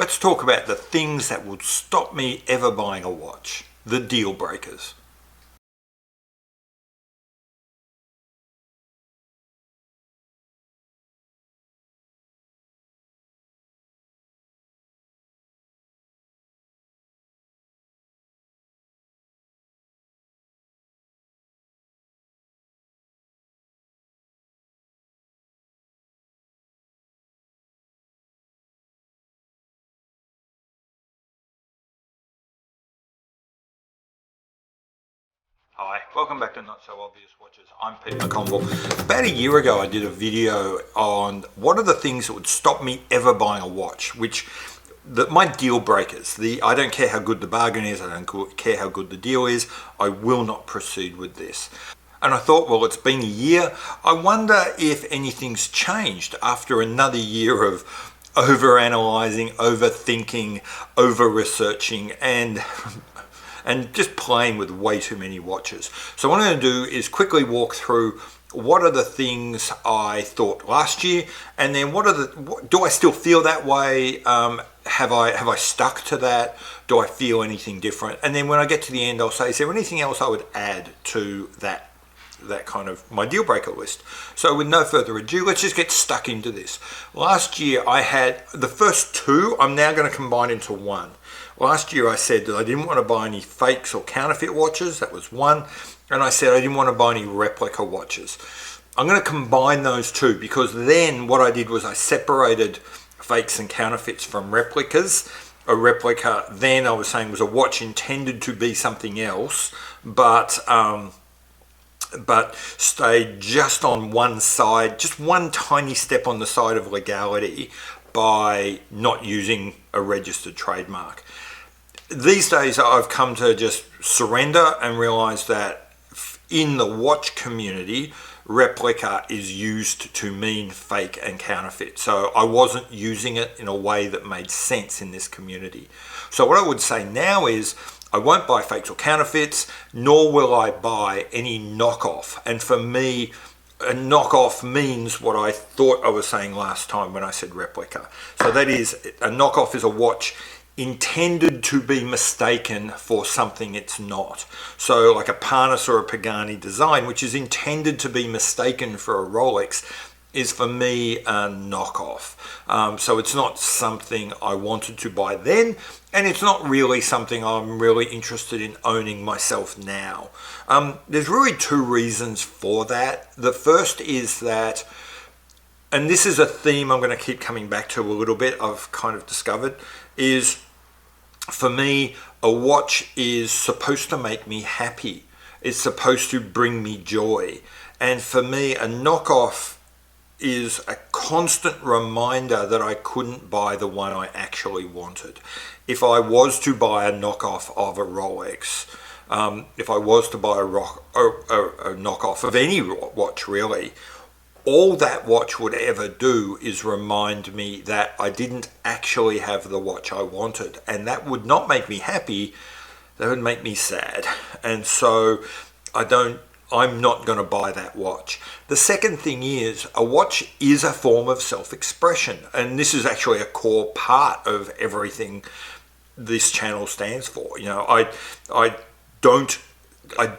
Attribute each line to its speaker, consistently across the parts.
Speaker 1: Let's talk about the things that would stop me ever buying a watch, the deal breakers. Hi, welcome back to Not So Obvious Watches. I'm Pete McConville. About a year ago I did a video on what are the things that would stop me ever buying a watch, my deal breakers. I don't care how good the bargain is, I don't care how good the deal is, I will not proceed with this. And I thought, well, it's been a year, I wonder if anything's changed after another year of over-analysing, overthinking, over-researching, and just playing with way too many watches. So what I'm going to do is quickly walk through what are the things I thought last year, and then do I still feel that way? Have I stuck to that? Do I feel anything different? And then when I get to the end, I'll say, is there anything else I would add to that kind of my deal breaker list? So with no further ado, let's just get stuck into this. Last year I had the first two, I'm now going to combine into one. Last year I said that I didn't want to buy any fakes or counterfeit watches, that was one, and I said I didn't want to buy any replica watches. I'm going to combine those two, because then what I did was I separated fakes and counterfeits from replicas. A replica, then I was saying, was a watch intended to be something else, but stayed just on one side, just one tiny step on the side of legality by not using a registered trademark. These days I've come to just surrender and realize that in the watch community, replica is used to mean fake and counterfeit. So I wasn't using it in a way that made sense in this community. So what I would say now is I won't buy fakes or counterfeits, nor will I buy any knockoff. And for me, a knockoff means what I thought I was saying last time when I said replica. So that is, a knockoff is a watch intended to be mistaken for something it's not. So like a Parnas or a Pagani design, which is intended to be mistaken for a Rolex, is for me a knockoff. So it's not something I wanted to buy then, and it's not really something I'm really interested in owning myself now. There's really two reasons for that. The first is that, and this is a theme I'm going to keep coming back to a little bit, I've kind of discovered, is for me, a watch is supposed to make me happy. It's supposed to bring me joy. And for me, a knockoff is a constant reminder that I couldn't buy the one I actually wanted. If I was to buy a knockoff of a Rolex, if I was to buy a knockoff of any watch really, all that watch would ever do is remind me that I didn't actually have the watch I wanted, and that would not make me happy, that would make me sad. And so I'm not going to buy that watch. The second thing is, a watch is a form of self-expression, and this is actually a core part of everything this channel stands for. You know, I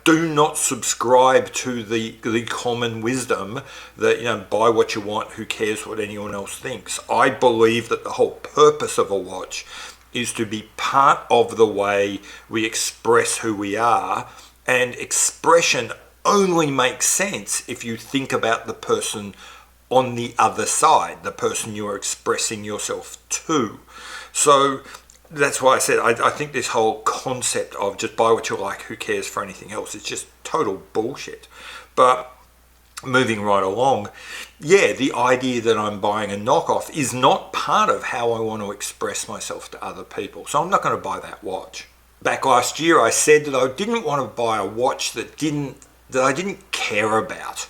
Speaker 1: do not subscribe to the common wisdom that, you know, buy what you want, who cares what anyone else thinks. I believe that the whole purpose of a watch is to be part of the way we express who we are, and expression only makes sense if you think about the person on the other side, the person you're expressing yourself to. So that's why I said I think this whole concept of just buy what you like, who cares for anything else, is just total bullshit. But moving right along, yeah, the idea that I'm buying a knockoff is not part of how I want to express myself to other people. So I'm not going to buy that watch. Back last year I said that I didn't want to buy a watch that I didn't care about.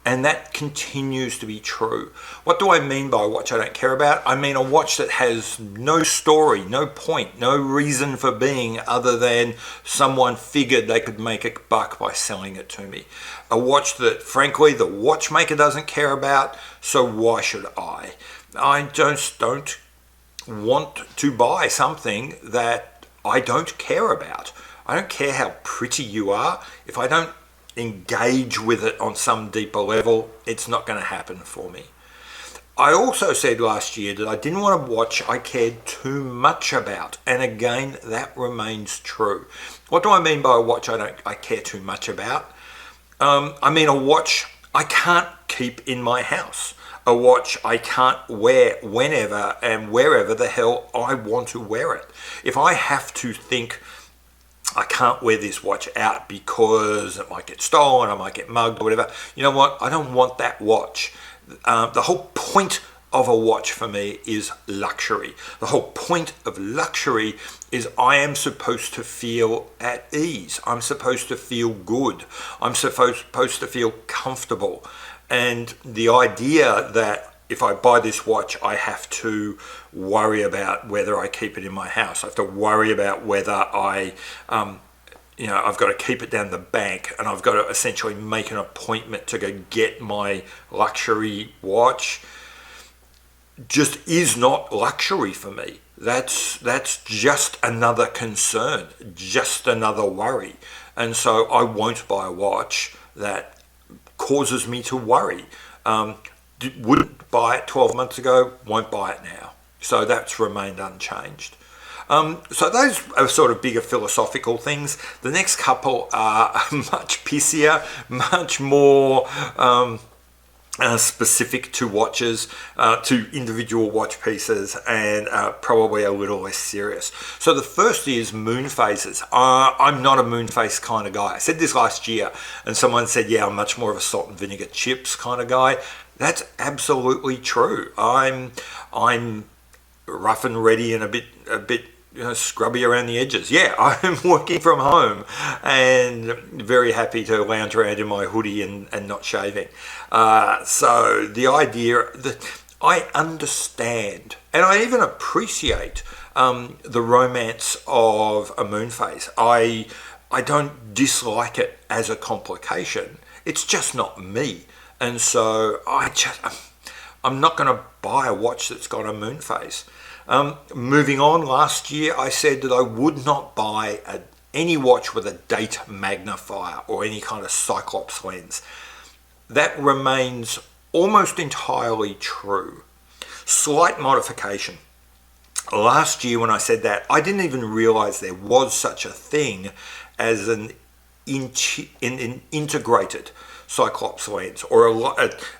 Speaker 1: And that continues to be true. What do I mean by a watch I don't care about? I mean a watch that has no story, no point, no reason for being other than someone figured they could make a buck by selling it to me. A watch that, frankly, the watchmaker doesn't care about, so why should I? I just don't want to buy something that I don't care about. I don't care how pretty you are. If I don't engage with it on some deeper level, it's not going to happen for me. I also said last year that I didn't want a watch I cared too much about, and again, that remains true. What do I mean by a watch I care too much about? I mean a watch I can't keep in my house, a watch I can't wear whenever and wherever the hell I want to wear it. If I have to think I can't wear this watch out because it might get stolen, I might get mugged or whatever, you know what? I don't want that watch. The whole point of a watch for me is luxury. The whole point of luxury is I am supposed to feel at ease. I'm supposed to feel good. I'm supposed to feel comfortable. And the idea that if I buy this watch, I have to worry about whether I keep it in my house. I have to worry about whether I've got to keep it down the bank, and I've got to essentially make an appointment to go get my luxury watch. Just is not luxury for me. That's just another concern, just another worry. And so I won't buy a watch that causes me to worry. Wouldn't buy it 12 months ago, won't buy it now. So that's remained unchanged. So those are sort of bigger philosophical things. The next couple are much pissier, much more specific to watches, to individual watch pieces, and probably a little less serious. So the first is moon phases. I'm not a moon phase kind of guy. I said this last year, and someone said, yeah, I'm much more of a salt and vinegar chips kind of guy. That's absolutely true. I'm rough and ready and a bit scrubby around the edges. Yeah, I'm working from home and very happy to lounge around in my hoodie and not shaving. So the idea that I understand and I even appreciate the romance of a moon phase. I don't dislike it as a complication. It's just not me. And so I'm not going to buy a watch that's got a moon phase. Moving on, last year I said that I would not buy any watch with a date magnifier or any kind of Cyclops lens. That remains almost entirely true. Slight modification. Last year when I said that, I didn't even realize there was such a thing as an integrated Cyclops lens or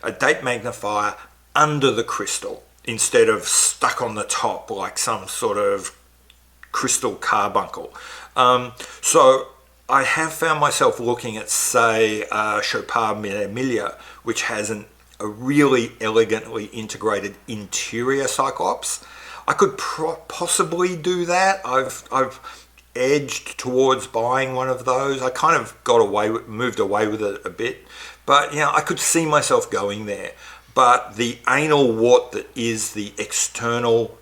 Speaker 1: a date magnifier under the crystal instead of stuck on the top like some sort of crystal carbuncle. So I have found myself looking at, say, Chopard Mille, which has a really elegantly integrated interior Cyclops. I could possibly do that. I've edged towards buying one of those. I kind of moved away with it a bit, but I could see myself going there. But the anal wart that is the external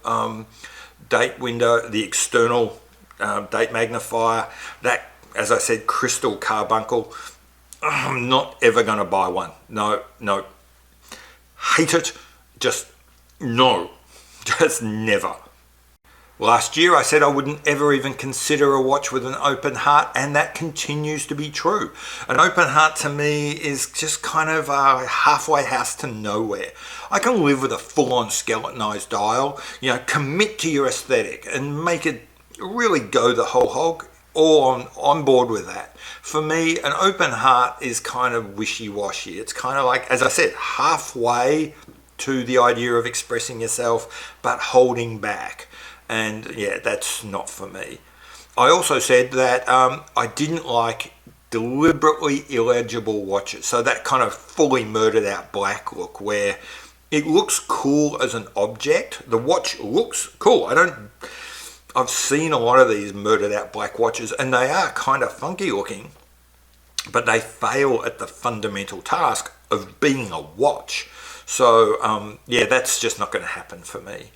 Speaker 1: date window, the external date magnifier, that, as I said, crystal carbuncle, I'm not ever going to buy one. No. Hate it. Just no. Just never. Last year I said I wouldn't ever even consider a watch with an open heart, and that continues to be true. An open heart to me is just kind of a halfway house to nowhere. I can live with a full-on skeletonized dial, commit to your aesthetic and make it really go the whole hog. All on board with that. For me, an open heart is kind of wishy-washy. It's kind of like, as I said, halfway to the idea of expressing yourself, but holding back. And yeah, that's not for me. I also said that I didn't like deliberately illegible watches. So that kind of fully murdered out black look where it looks cool as an object. The watch looks cool. I've seen a lot of these murdered out black watches and they are kind of funky looking, but they fail at the fundamental task of being a watch. So yeah, that's just not going to happen for me.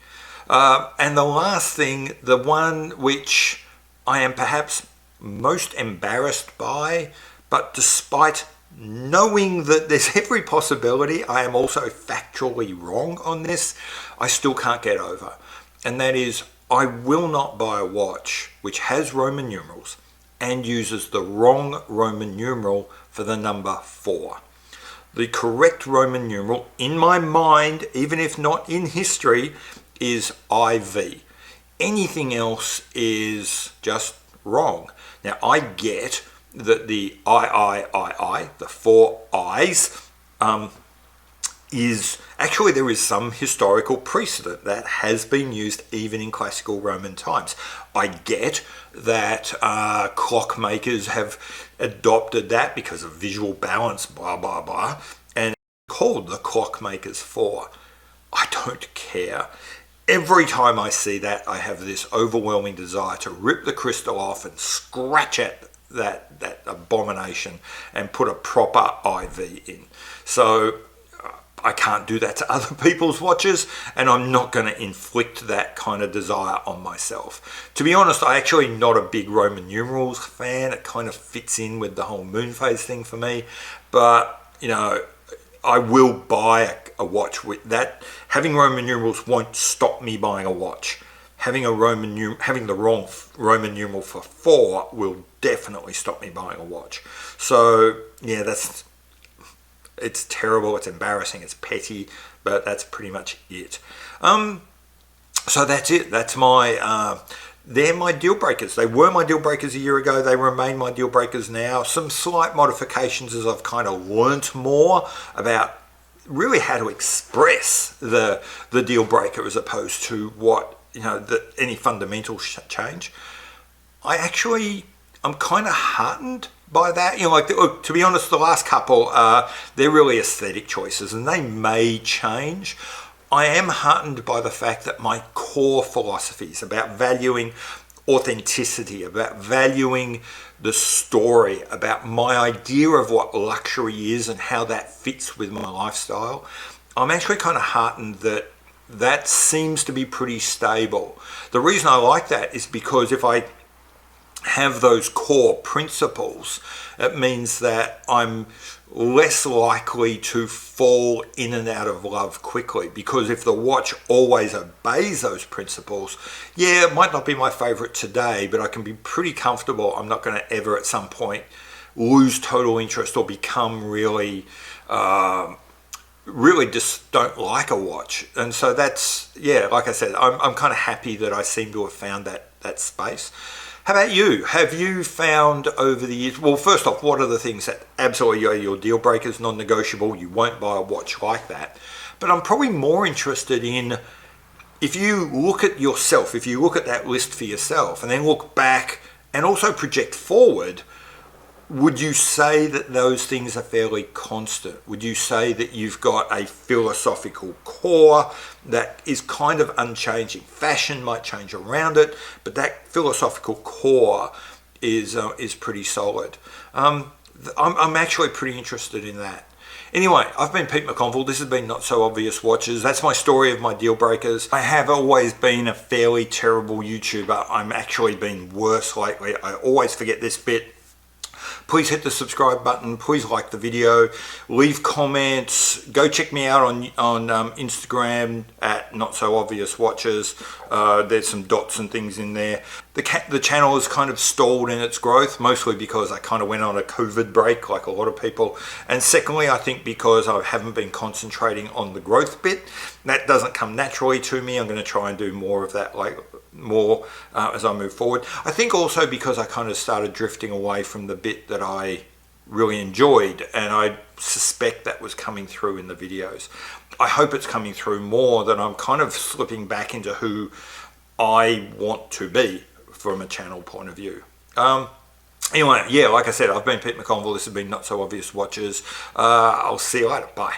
Speaker 1: And the last thing, the one which I am perhaps most embarrassed by, but despite knowing that there's every possibility I am also factually wrong on this, I still can't get over. and that is I will not buy a watch which has Roman numerals and uses the wrong Roman numeral for the number 4. The correct Roman numeral in my mind, even if not in history, is IV. Anything else is just wrong. Now I get that the III, the 4 I's, is actually, there is some historical precedent that has been used even in classical Roman times. I get that clockmakers have adopted that because of visual balance, blah blah blah, and called the clockmakers 4. I don't care. Every time I see that, I have this overwhelming desire to rip the crystal off and scratch at that abomination and put a proper IV in. So I can't do that to other people's watches, and I'm not going to inflict that kind of desire on myself. To be honest, I'm actually not a big Roman numerals fan. It kind of fits in with the whole moon phase thing for me, but you know, I will buy a watch with that. Having Roman numerals won't stop me buying a watch. Having the wrong Roman numeral for 4 will definitely stop me buying a watch. So yeah, it's terrible, it's embarrassing, it's petty, but that's pretty much it. So that's it. That's they're my deal breakers. They were my deal breakers a year ago. They remain my deal breakers now. Some slight modifications as I've kind of learnt more about really how to express the deal breaker as opposed to what, you know, any fundamental change. I'm kind of heartened by that. You know, like, look, to be honest, the last couple, they're really aesthetic choices and they may change. I am heartened by the fact that my core philosophies about valuing authenticity, about valuing the story, about my idea of what luxury is and how that fits with my lifestyle, I'm actually kind of heartened that seems to be pretty stable. The reason I like that is because if I have those core principles, it means that I'm less likely to fall in and out of love quickly, because if the watch always obeys those principles, yeah, it might not be my favorite today, but I can be pretty comfortable I'm not going to ever at some point lose total interest or become really just don't like a watch. And so that's, yeah, like I said, I'm kind of happy that I seem to have found that space. How about you? Have you found over the years, well, first off, what are the things that absolutely are your deal breakers, non-negotiable, you won't buy a watch like that? But I'm probably more interested in, if you look at yourself, if you look at that list for yourself and then look back and also project forward, would you say that those things are fairly constant? Would you say that you've got a philosophical core that is kind of unchanging? Fashion might change around it, but that philosophical core is pretty solid. I'm actually pretty interested in that. Anyway, I've been Pete McConville. This has been Not So Obvious Watches. That's my story of my deal breakers. I have always been a fairly terrible YouTuber. I'm actually been worse lately. I always forget this bit. Please hit the subscribe button. Please like the video. Leave comments. Go check me out on Instagram at Not So Obvious Watches. There's some dots and things in there. The channel is kind of stalled in its growth, mostly because I kind of went on a COVID break like a lot of people. And secondly, I think because I haven't been concentrating on the growth bit. That doesn't come naturally to me. I'm going to try and do more of that as I move forward. I think also because I kind of started drifting away from the bit that I really enjoyed, and I suspect that was coming through in the videos. I hope it's coming through more, that I'm kind of slipping back into who I want to be from a channel point of view. Anyway, yeah, like I said, I've been Pete McConville. This has been Not So Obvious Watches. I'll see you later. Bye.